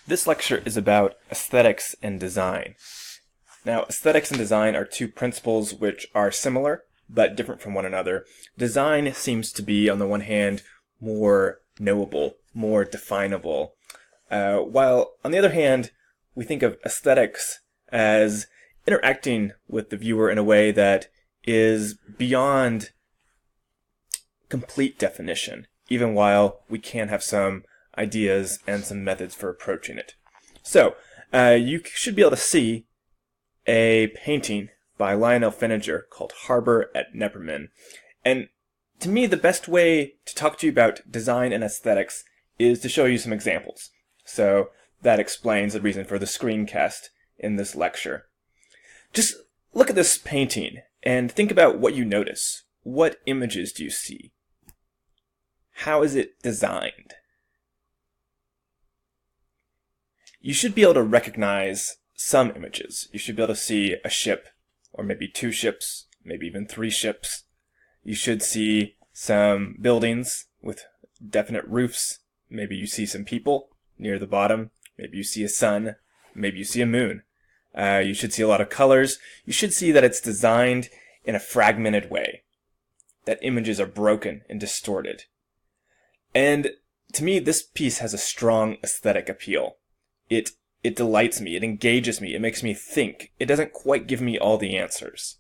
This lecture is about aesthetics and design. Now, aesthetics and design are two principles which are similar but different from one another. Design seems to be, on the one hand, more knowable, more definable, while on the other hand, we think of aesthetics as interacting with the viewer in a way that is beyond complete definition, even while we can have some ideas and some methods for approaching it. So, you should be able to see a painting by Lionel Fininger called Harbor at Nepperman. And to me, the best way to talk to you about design and aesthetics is to show you some examples. So that explains the reason for the screencast in this lecture. Just look at this painting and think about what you notice. What images do you see? How is it designed? You should be able to recognize some images. You should be able to see a ship, or maybe two ships, maybe even three ships. You should see some buildings with definite roofs. Maybe you see some people near the bottom. Maybe you see a sun. Maybe you see a moon. You should see a lot of colors. You should see that it's designed in a fragmented way, that images are broken and distorted. And to me, this piece has a strong aesthetic appeal. It delights me, it engages me, it makes me think. It doesn't quite give me all the answers.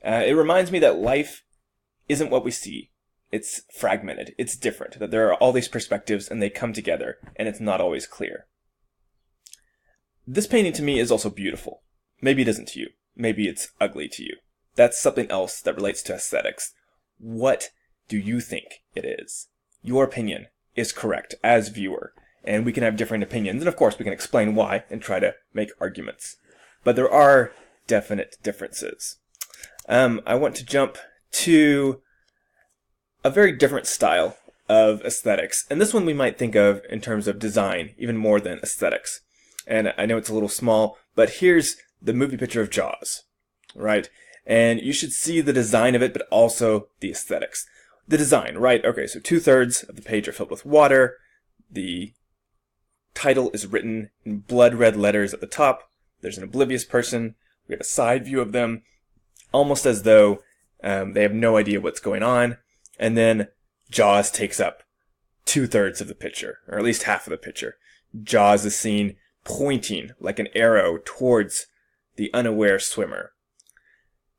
It reminds me that life isn't what we see. It's fragmented, it's different, that there are all these perspectives and they come together, and it's not always clear. This painting to me is also beautiful. Maybe it isn't to you. Maybe it's ugly to you. That's something else that relates to aesthetics. What do you think it is? Your opinion is correct as viewer. And we can have different opinions, and of course we can explain why and try to make arguments. But there are definite differences. I want to jump to a very different style of aesthetics, and this one we might think of in terms of design even more than aesthetics. And I know it's a little small, but here's the movie picture of Jaws, right? And you should see the design of it, but also the aesthetics. The design, right? Okay, so 2/3 of the page are filled with water. The title is written in blood red letters at the top. There's an oblivious person. We have a side view of them, almost as though they have no idea what's going on. And then Jaws takes up 2/3 of the picture, or at least half of the picture. Jaws is seen pointing like an arrow towards the unaware swimmer.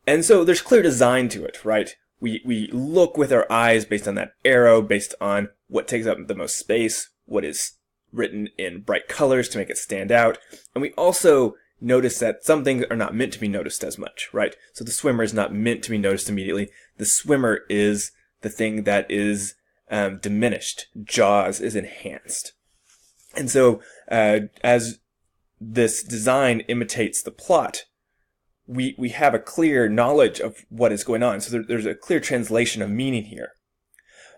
And so there's clear design to it, right? We look with our eyes based on that arrow, based on what takes up the most space, what is written in bright colors to make it stand out. And we also notice that some things are not meant to be noticed as much, right? So the swimmer is not meant to be noticed immediately. The swimmer is the thing that is diminished. Jaws is enhanced. And so as this design imitates the plot, we have a clear knowledge of what is going on. So there's a clear translation of meaning here.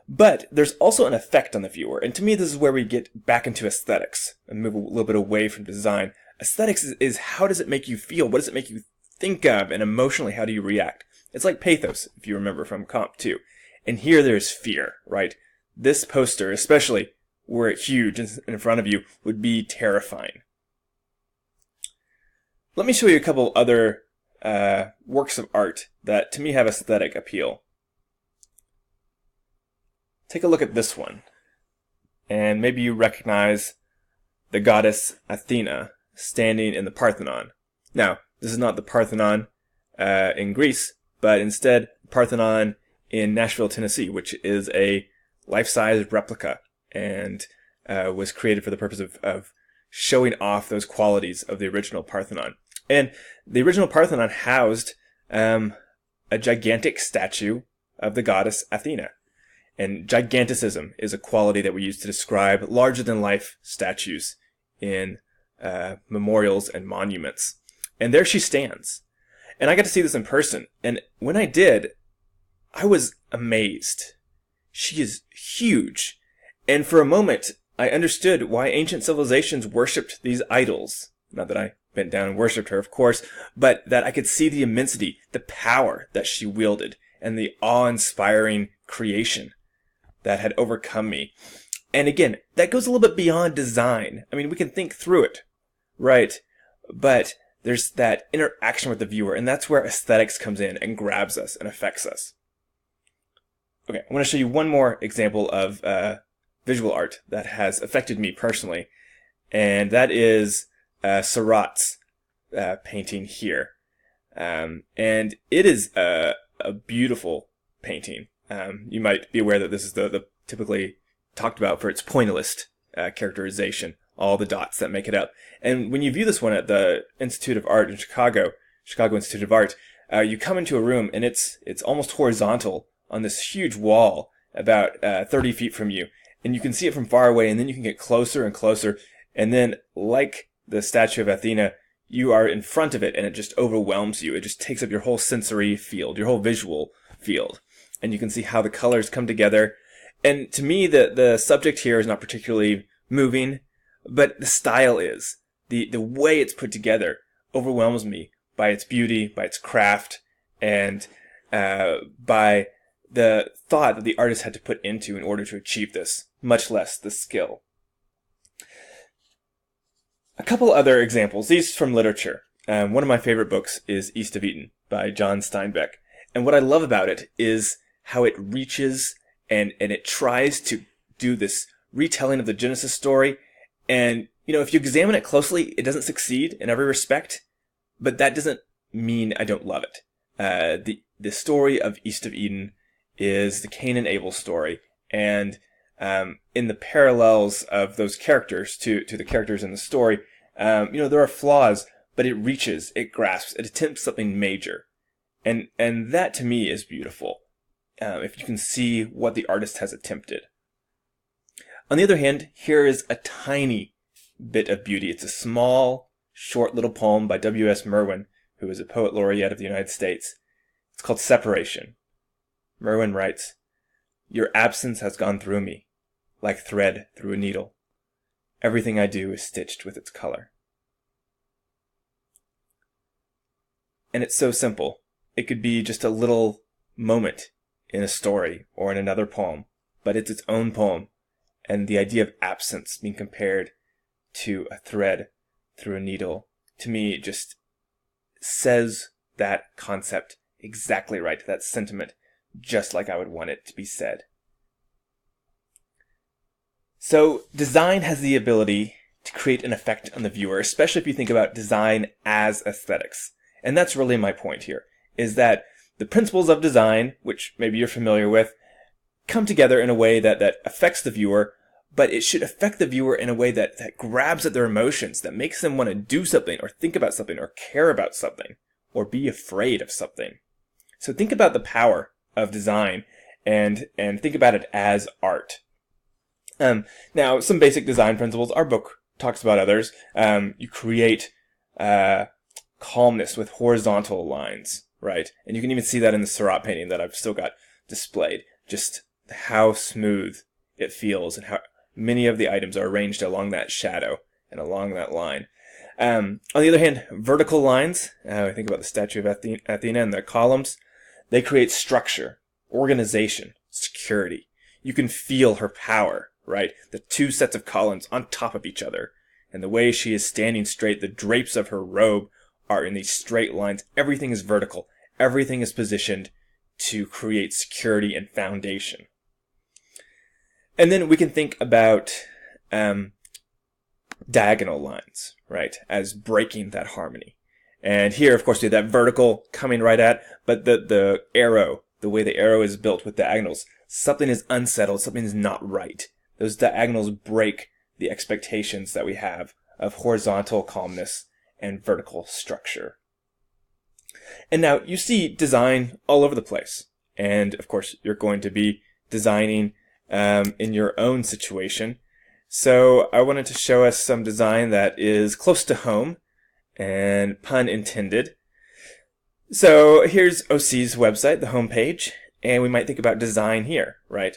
But there's also an effect on the viewer. And to me, this is where we get back into aesthetics and move a little bit away from design. Aesthetics is how does it make you feel? What does it make you think of? And emotionally, how do you react? It's like pathos, if you remember from Comp 2. And here there's fear, right? This poster, especially were it huge in front of you, would be terrifying. Let me show you a couple other works of art that to me have aesthetic appeal. Take a look at this one, and maybe you recognize the goddess Athena standing in the Parthenon. Now, this is not the Parthenon in Greece, but instead Parthenon in Nashville, Tennessee, which is a life-size replica and was created for the purpose of showing off those qualities of the original Parthenon. And the original Parthenon housed a gigantic statue of the goddess Athena. And giganticism is a quality that we use to describe larger-than-life statues in memorials and monuments. And there she stands. And I got to see this in person. And when I did, I was amazed. She is huge. And for a moment, I understood why ancient civilizations worshipped these idols. Not that I bent down and worshipped her, of course, but that I could see the immensity, the power that she wielded, and the awe-inspiring creation that had overcome me. And again, that goes a little bit beyond design. I mean, we can think through it, right? But there's that interaction with the viewer, and that's where aesthetics comes in and grabs us and affects us. Okay, I want to show you one more example of visual art that has affected me personally, and that is Seurat's painting here. And it is a beautiful painting. You might be aware that this is the typically talked about for its pointillist characterization, all the dots that make it up. And when you view this one at the Institute of Art in Chicago Institute of Art, you come into a room and it's almost horizontal on this huge wall about 30 feet from you. And you can see it from far away, and then you can get closer and closer. And then, like the statue of Athena, you are in front of it and it just overwhelms you. It just takes up your whole sensory field, your whole visual field. And you can see how the colors come together. And to me, the subject here is not particularly moving, but the style is. The way it's put together overwhelms me by its beauty, by its craft, and by the thought that the artist had to put into in order to achieve this, much less the skill. A couple other examples, these from literature. One of my favorite books is East of Eden by John Steinbeck. And what I love about it is how it reaches and it tries to do this retelling of the Genesis story. And, if you examine it closely, it doesn't succeed in every respect, but that doesn't mean I don't love it. The story of East of Eden is the Cain and Abel story. And in the parallels of those characters to the characters in the story, there are flaws, but it reaches, it grasps, it attempts something major. And that to me is beautiful, if you can see what the artist has attempted. On the other hand, here is a tiny bit of beauty. It's a small, short little poem by W.S. Merwin, who is a poet laureate of the United States. It's called Separation. Merwin writes, "Your absence has gone through me, like thread through a needle. Everything I do is stitched with its color." And it's so simple. It could be just a little moment in a story or in another poem, but it's its own poem. And the idea of absence being compared to a thread through a needle, to me, just says that concept exactly right, that sentiment, just like I would want it to be said. So design has the ability to create an effect on the viewer, especially if you think about design as aesthetics. And that's really my point here, is that the principles of design, which maybe you're familiar with, come together in a way that affects the viewer, but it should affect the viewer in a way that grabs at their emotions, that makes them want to do something or think about something or care about something or be afraid of something. So think about the power of design and think about it as art. Now, some basic design principles. Our book talks about others. You create calmness with horizontal lines, right? And you can even see that in the Seurat painting that I've still got displayed. Just how smooth it feels and how many of the items are arranged along that shadow and along that line. On the other hand, vertical lines, I think about the statue of Athena and the columns, they create structure, organization, security. You can feel her power, right? The two sets of columns on top of each other. And the way she is standing straight, the drapes of her robe are in these straight lines. Everything is vertical. Everything is positioned to create security and foundation. And then we can think about diagonal lines, right, as breaking that harmony. And here, of course, we have that vertical coming right at, but the arrow, the way the arrow is built with diagonals, something is unsettled, something is not right. Those diagonals break the expectations that we have of horizontal calmness and vertical structure. And now you see design all over the place. And of course, you're going to be designing in your own situation. So I wanted to show us some design that is close to home, and pun intended. So here's OC's website, the homepage, and we might think about design here, right?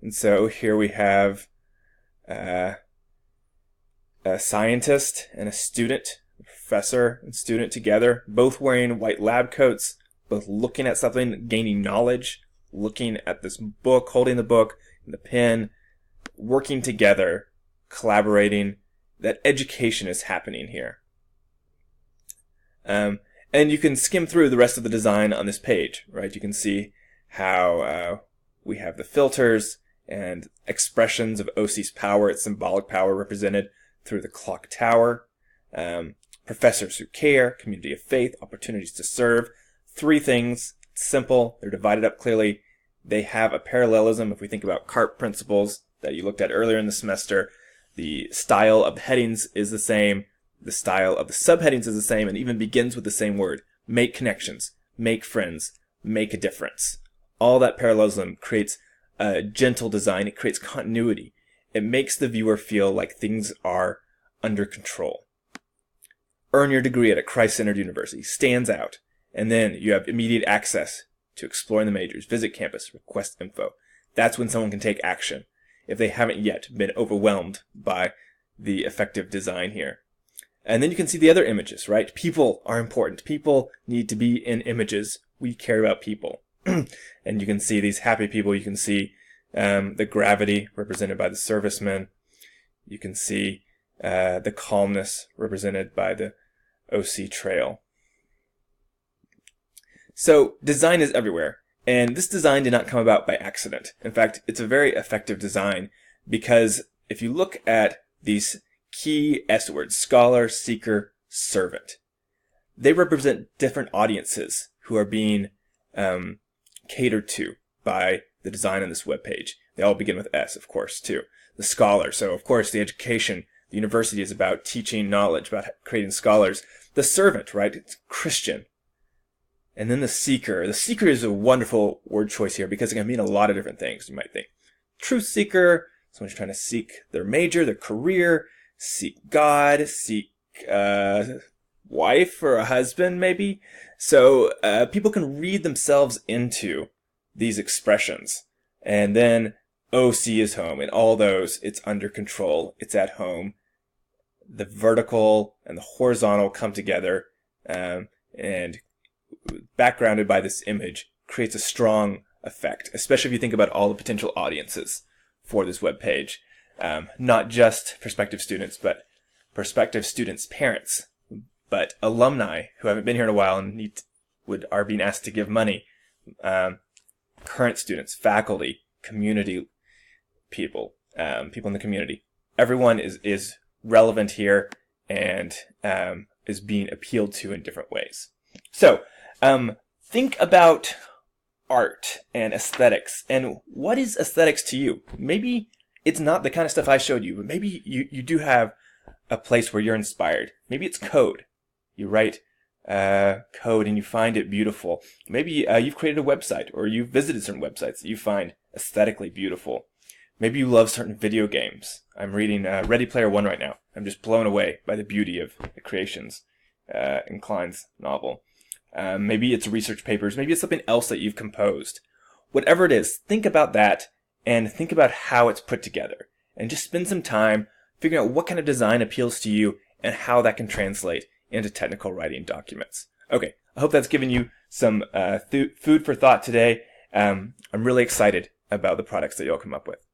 And so here we have a scientist and a student, a professor and student together, both wearing white lab coats, both looking at something, gaining knowledge, looking at this book, holding the book and the pen, working together, collaborating, that education is happening here. And you can skim through the rest of the design on this page, right? You can see how we have the filters and expressions of OC's power, its symbolic power represented through the clock tower, professors who care, community of faith, opportunities to serve. 3 things, simple, they're divided up clearly. They have a parallelism if we think about CARP principles that you looked at earlier in the semester. The style of the headings is the same, the style of the subheadings is the same, and even begins with the same word. Make connections, make friends, make a difference. All that parallelism creates a gentle design. It creates continuity. It makes the viewer feel like things are under control. Earn your degree at a Christ-centered university stands out. And then you have immediate access to exploring the majors, visit campus, request info. That's when someone can take action if they haven't yet been overwhelmed by the effective design here. And then you can see the other images, right? People are important. People need to be in images. We care about people. And you can see these happy people. You can see the gravity represented by the servicemen. You can see the calmness represented by the OC trail. So design is everywhere. And this design did not come about by accident. In fact, it's a very effective design because if you look at these key S words, scholar, seeker, servant, they represent different audiences who are being catered to by the design on this webpage. They all begin with S, of course, too. The scholar, so of course the education, the university is about teaching knowledge, about creating scholars. The servant, right, it's Christian. And then the seeker. The seeker is a wonderful word choice here because it can mean a lot of different things. You might think truth seeker, someone's trying to seek their major, their career, seek God, seek wife or a husband maybe. So people can read themselves into these expressions. And then OC is home. In all those, it's under control. It's at home. The vertical and the horizontal come together and backgrounded by this image creates a strong effect, especially if you think about all the potential audiences for this web page. Not just prospective students, but prospective students' parents, but alumni who haven't been here in a while and are being asked to give money, current students, faculty, community people, people in the community. Everyone is relevant here and is being appealed to in different ways. So, think about art and aesthetics. And what is aesthetics to you? Maybe it's not the kind of stuff I showed you, but maybe you do have a place where you're inspired. Maybe it's code. You write code and you find it beautiful. Maybe you've created a website or you've visited certain websites that you find aesthetically beautiful. Maybe you love certain video games. I'm reading Ready Player One right now. I'm just blown away by the beauty of the creations in Klein's novel. Maybe it's research papers. Maybe it's something else that you've composed. Whatever it is, think about that and think about how it's put together. And just spend some time figuring out what kind of design appeals to you and how that can translate into technical writing documents. Okay, I hope that's given you some food for thought today. I'm really excited about the products that you'll come up with.